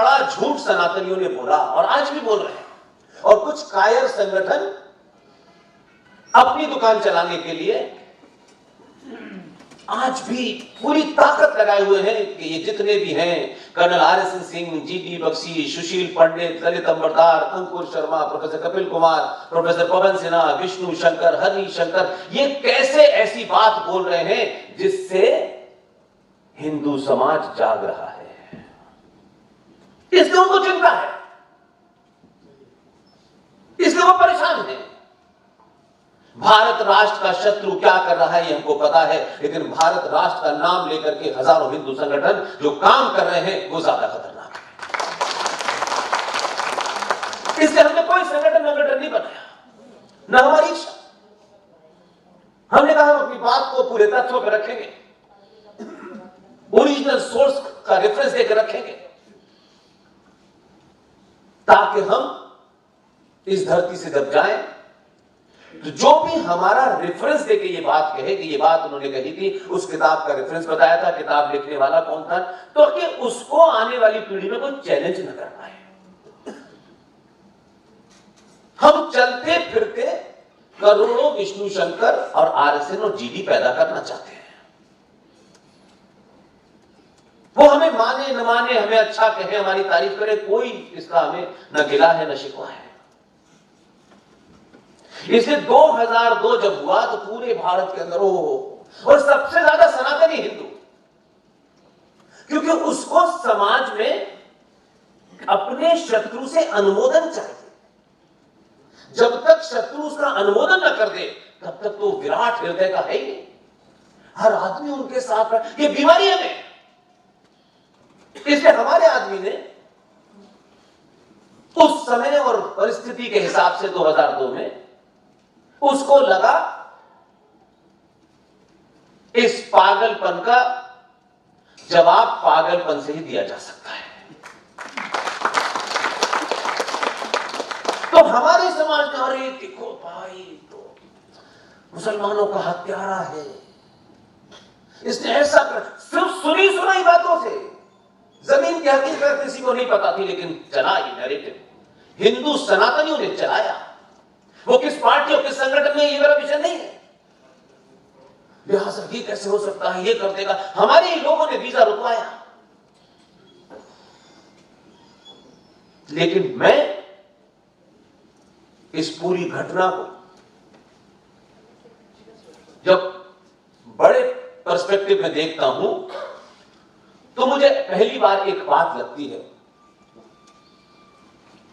बड़ा झूठ सनातनियों ने बोला और आज भी बोल रहे हैं, और कुछ कायर संगठन अपनी दुकान चलाने के लिए आज भी पूरी ताकत लगाए हुए हैं कि ये जितने भी हैं, colonel RSN Singh, GD Bakshi, Sushil Pandit, Lalit Ambardar, Ankur Sharma, professor Kapil Kumar, professor Pawan Sinha, Vishnu Shankar, Hari Shankar, ये कैसे ऐसी बात बोल रहे हैं जिससे हिंदू समाज जाग रहा है। इसलिए उनको चिंता है, इसलिए वो परेशान है। भारत राष्ट्र का शत्रु क्या कर रहा है ये हमको पता है, लेकिन भारत राष्ट्र का नाम लेकर के हजारों हिंदू संगठन जो काम कर रहे हैं वो ज्यादा खतरनाक है। इसलिए हमने कोई संगठन नहीं बनाया, न हमारी इच्छा। हमने कहा हम अपनी बात को पूरे तथ्यों पर रखेंगे, ओरिजिनल सोर्स का रेफरेंस देकर रखेंगे, ताकि हम इस धरती से जब जाएं तो जो भी हमारा रेफरेंस देके ये बात कहे कि ये बात उन्होंने कही थी, उस किताब का रेफरेंस बताया था, किताब लिखने वाला कौन था, तो कि उसको आने वाली पीढ़ी में कोई चैलेंज न कर पाए। हम चलते फिरते करोड़ों विष्णु शंकर और RSN और GD पैदा करना चाहते हैं। वो हमें माने न माने, हमें अच्छा कहे, हमारी तारीफ करे, कोई इसका हमें न गिला है न शिकवा है। इसलिए 2002 जब हुआ तो पूरे भारत के अंदर और सबसे ज्यादा सनातनी हिंदू, क्योंकि उसको समाज में अपने शत्रु से अनुमोदन चाहिए। जब तक शत्रु उसका अनुमोदन न कर दे तब तक तो विराट हृदय का है ही नहीं। हर आदमी उनके साथ है, ये बीमारी है में। इसलिए हमारे आदमी ने उस समय और परिस्थिति के हिसाब से 2002 में उसको लगा इस पागलपन का जवाब पागलपन से ही दिया जा सकता है। तो हमारे समाज में अरे देखो भाई तो मुसलमानों का हत्यारा है, इसने ऐसा कर, सिर्फ सुनी सुनाई बातों से, जमीन की हकीकत किसी को नहीं पता थी, लेकिन चला ये नैरेटिव हिंदू सनातनियों ने चलाया। वो किस पार्टी और किस संगठन में, ये मेरा विषय नहीं है। लिहाजा ये कैसे हो सकता है, ये कर देगा, हमारे ही लोगों ने वीजा रुकवाया। लेकिन मैं इस पूरी घटना को जब बड़े पर्सपेक्टिव में देखता हूं तो मुझे पहली बार एक बात लगती है।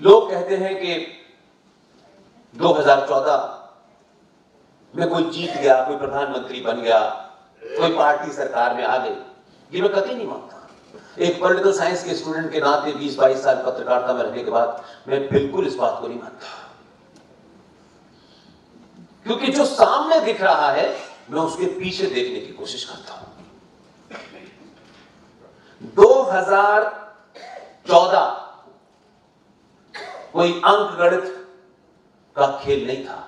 लोग कहते हैं कि 2014 में कोई जीत गया, कोई प्रधानमंत्री बन गया, कोई पार्टी सरकार में आ गई। ये मैं कतई नहीं मानता। एक पॉलिटिकल साइंस के स्टूडेंट के नाते 20-22 साल पत्रकारिता में रहने के बाद मैं बिल्कुल इस बात को नहीं मानता, क्योंकि जो सामने दिख रहा है मैं उसके पीछे देखने की कोशिश करता हूं। 2014 कोई अंक गणित का खेल नहीं था,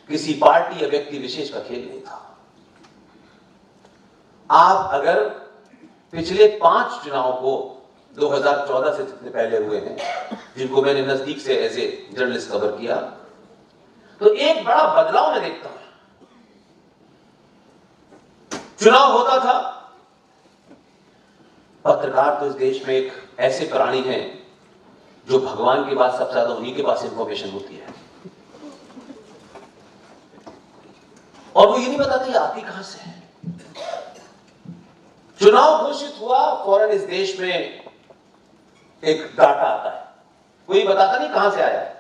किसी पार्टी या व्यक्ति विशेष का खेल नहीं था। आप अगर पिछले 5 चुनाव को 2014 से जितने पहले हुए हैं, जिनको मैंने नजदीक से एज ए जर्नलिस्ट कवर किया, तो एक बड़ा बदलाव मैं देखता हूं। चुनाव होता था, पत्रकार तो इस देश में एक ऐसे प्राणी हैं जो भगवान के बाद सबसे ज्यादा उन्हीं के पास इंफॉर्मेशन होती है, और वो ये नहीं बताते आती कहां से है। चुनाव घोषित हुआ, फौरन इस देश में एक डाटा आता है, कोई बताता नहीं कहां से आया है।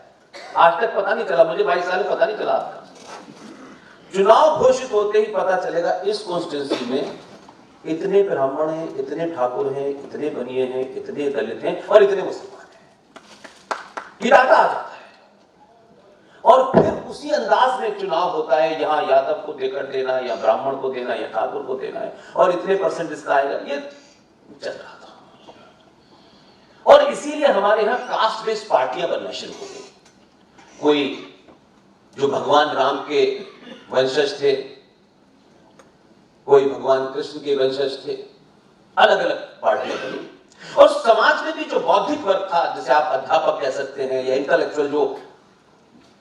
आज तक पता नहीं चला, मुझे 22 साल में पता नहीं चला। चुनाव घोषित होते ही पता चलेगा इस कॉन्स्टिट्यूंसी में इतने ब्राह्मण हैं, इतने ठाकुर हैं, इतने बनिए हैं, इतने दलित हैं और इतने मुसलमान हैं। ये डाटा आ जाता है और फिर उसी अंदाज में चुनाव होता है। यहां यादव को देकर देना, या ब्राह्मण को देना, या ठाकुर को देना है, और इतने परसेंट इसका आएगा। ये चल रहा था, और इसीलिए हमारे यहां कास्ट बेस्ड पार्टियां बनना शुरू हो गई। कोई जो भगवान राम के वंशज थे, कोई भगवान कृष्ण के वंशज थे, अलग अलग पार्टियां बनी। और समाज में भी जो बौद्धिक वर्ग था, जिसे आप अध्यापक कह सकते हैं या इंटेलेक्चुअल जो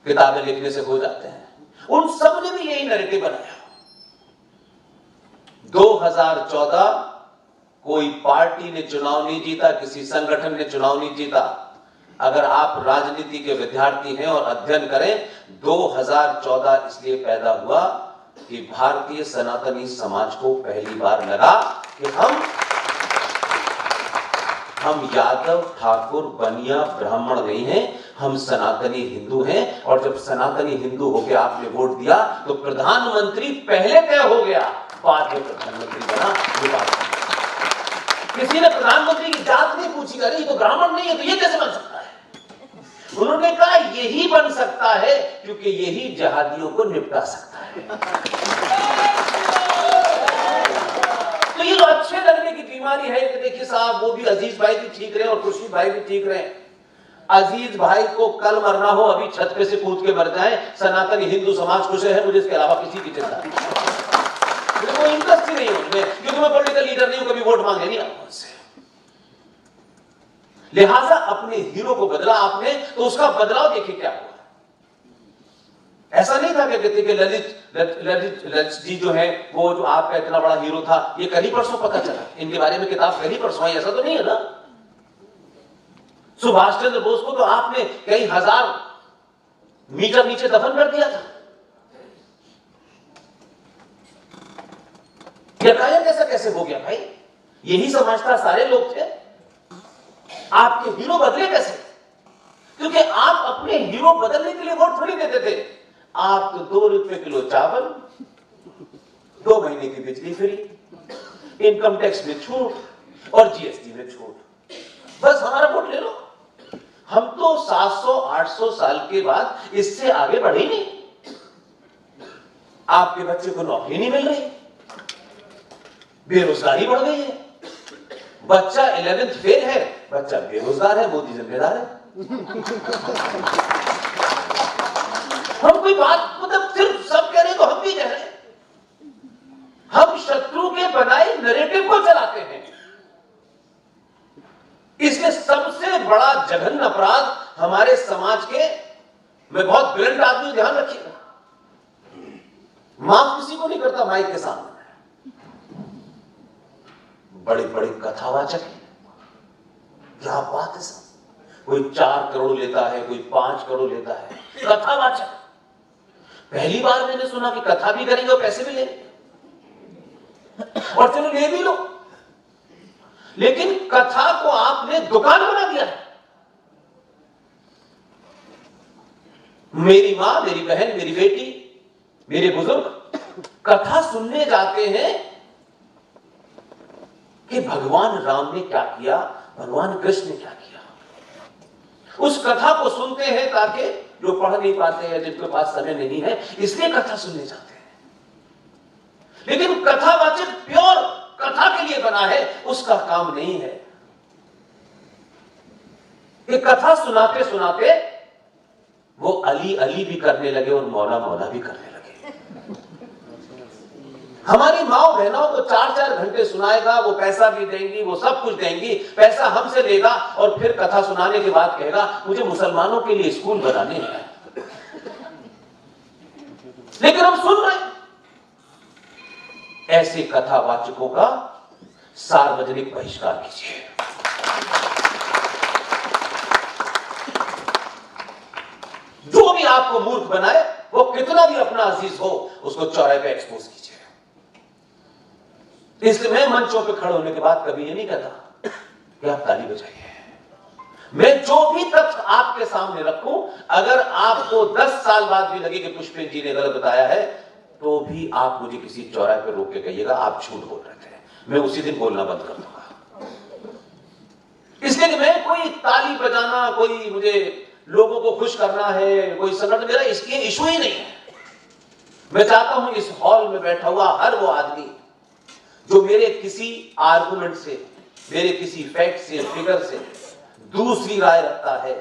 किताबें लिखने से हो जाते हैं, उन सब ने भी यही नैरेटिव बनाया। 2014 कोई पार्टी ने चुनाव नहीं जीता, किसी संगठन ने चुनाव नहीं जीता। अगर आप राजनीति के विद्यार्थी हैं और अध्ययन करें, 2014 इसलिए पैदा हुआ कि भारतीय सनातनी समाज को पहली बार लगा कि हम यादव, ठाकुर, बनिया, ब्राह्मण नहीं हैं, हम सनातनी हिंदू हैं। और जब सनातनी हिंदू होकर आपने वोट दिया तो प्रधानमंत्री पहले तय हो गया, बाद में प्रधानमंत्री बना। ये बात किसी ने प्रधानमंत्री की जात नहीं पूछी, अरे ये तो ब्राह्मण नहीं है तो ये कैसे बन सकता है? उन्होंने कहा यही बन सकता है क्योंकि यही जहादियों को निपटा सकता है। तो ये तो अच्छे लगने की बीमारी है कि देखिए साहब, वो भी अजीज भाई भी ठीक रहे और खुर्शीद भाई भी ठीक रहे। अजीज भाई को कल मरना हो, अभी छत पे से कूद के मर जाए, सनातनी हिंदू समाज खुश है, मुझे इसके अलावा किसी की चिंता नहीं। कोई इंटरेस्ट ही नहीं है उनमें, क्योंकि मैं पॉलिटिकल लीडर नहीं हूं, कभी वोट मांगे नहीं आपको उनसे। लिहाजा अपने हीरो को बदला आपने, तो उसका बदलाव देखिए क्या हुआ। ऐसा नहीं था कि कहते कि ललित जी जो है, वो जो आपका इतना बड़ा हीरो था, ये कल ही परसों पता चला, इनके बारे में किताब कल ही परसों आई, ऐसा तो नहीं है ना। सुभाष चंद्र बोस को तो आपने कई हजार मीटर नीचे दफन कर दिया था। ऐसा कैसे हो गया भाई? यही समझता सारे लोग थे। आपके हीरो बदले कैसे? क्योंकि आप अपने हीरो बदलने के लिए वोट थोड़ी देते थे। आप तो 2 रुपए किलो चावल, 2 महीने की बिजली फ्री, इनकम टैक्स में छूट और जीएसटी में छूट, बस हमारा वोट ले लो। हम तो 700-800 साल के बाद इससे आगे बढ़े ही नहीं। आपके बच्चे को नौकरी नहीं मिल रही, बेरोजगारी बढ़ गई है, बच्चा 11th फेल है, बच्चा बेरोजगार है, मोदी जिम्मेदार है। हम कोई बात मतलब सिर्फ सब कह रहे हैं तो हम भी कह रहे हैं। हम शत्रु के बनाए नैरेटिव को चलाते हैं। इसलिए सबसे बड़ा जघन्य अपराध हमारे समाज के, मैं बहुत ब्रिलियंट आदमी, ध्यान रखिएगा, माफ किसी को नहीं करता माइक के सामने, बड़े बड़े कथावाचक हैं। क्या बात है साहब, कोई 4 करोड़ लेता है, कोई 5 करोड़ लेता है, कथावाचक। पहली बार मैंने सुना कि कथा भी करेंगे और पैसे भी लेंगे, और चलो ले भी लो, लेकिन कथा को आपने दुकान बना दिया है। मेरी मां, मेरी बहन, मेरी बेटी, मेरे बुजुर्ग कथा सुनने जाते हैं कि भगवान राम ने क्या किया, भगवान कृष्ण ने क्या किया। उस कथा को सुनते हैं ताकि जो पढ़ नहीं पाते हैं, जिनके पास समय नहीं है, इसलिए कथा सुनने जाते हैं। लेकिन कथावाचक प्योर कथा के लिए बना है, उसका काम नहीं है। ये कथा सुनाते सुनाते वो अली अली भी करने लगे और मौला मौला भी करने लगे। हमारी माओ बहनों को 4-4 घंटे सुनाएगा, वो पैसा भी देंगी, वो सब कुछ देंगी, पैसा हमसे लेगा और फिर कथा सुनाने के बाद कहेगा मुझे मुसलमानों के लिए स्कूल बनाने हैं। लेकिन हम सुन रहे हैं। ऐसे कथावाचकों का सार्वजनिक बहिष्कार कीजिए। जो भी आपको मूर्ख बनाए, वो कितना भी अपना अजीज हो, उसको चौराहे पे एक्सपोज कीजिए। इसलिए मैं मंचों पे खड़े होने के बाद कभी ये नहीं कहता कि आप ताली बजाइए। मैं जो भी तथ्य आपके सामने रखूं, अगर आपको 10 साल बाद भी लगे कि पुष्पेंद्र जी ने गलत बताया है, तो भी आप मुझे किसी चौराहे पे रोक के कहिएगा आप झूठ बोल रहे थे, मैं उसी दिन बोलना बंद कर दूंगा। इसलिए कि मैं कोई ताली बजाना, कोई मुझे लोगों को खुश करना है, कोई संगठन, मेरा इसके इशू ही नहीं है। मैं चाहता हूं इस हॉल में बैठा हुआ हर वो आदमी जो मेरे किसी आर्गुमेंट से, मेरे किसी फैक्ट से, फिगर से दूसरी राय रखता है,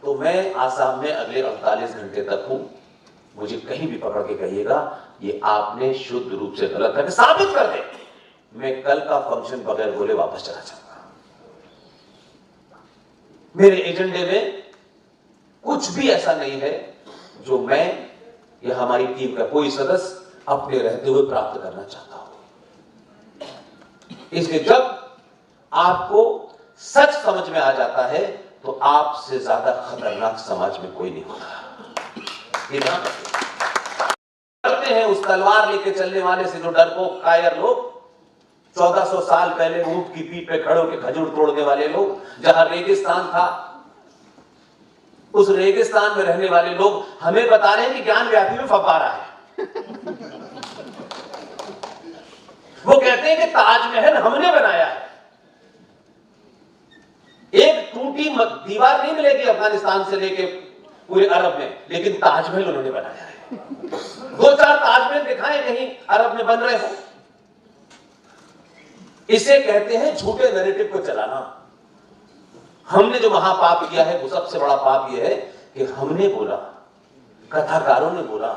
तो मैं आसाम में अगले 48 घंटे तक हूं। मुझे कहीं भी पकड़ के कहिएगा ये आपने शुद्ध रूप से गलत है, साबित कर दे। मैं कल का फंक्शन बगैर बोले वापस चला जाऊंगा। मेरे एजेंडे में कुछ भी ऐसा नहीं है जो मैं या हमारी टीम का कोई सदस्य अपने रहते हुए प्राप्त करना चाहता हूं। इसलिए जब आपको सच समझ में आ जाता है तो आपसे ज्यादा खतरनाक समाज में कोई नहीं होता। ये ना करते हैं उस तलवार लेके चलने वाले से जो डरपोक कायर लोग, 1400 साल पहले ऊंट की पीठ पे खड़े होकर खजूर तोड़ने वाले लोग, जहां रेगिस्तान था उस रेगिस्तान में रहने वाले लोग हमें बता रहे हैं कि ज्ञान व्यापी में फव्वारा है। वो कहते हैं कि ताजमहल हमने बनाया है। एक टूटी दीवार नहीं मिलेगी अफगानिस्तान से लेके पूरे अरब में, लेकिन ताजमहल उन्होंने बनाया है। 2-4 ताजमहल दिखाएं कहीं अरब में बन रहे हो। इसे कहते हैं झूठे नैरेटिव को चलाना। हमने जो महापाप किया है वो सबसे बड़ा पाप यह है कि हमने बोला, कथाकारों ने बोला,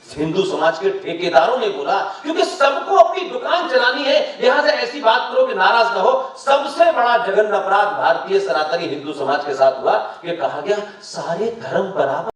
हिंदू समाज के ठेकेदारों ने बोला, क्योंकि सबको अपनी दुकान चलानी है, लिहाजा ऐसी बात करो कि नाराज ना हो। सबसे बड़ा जघन्य अपराध भारतीय सनातनी हिंदू समाज के साथ हुआ कि कहा गया सारे धर्म बराबर।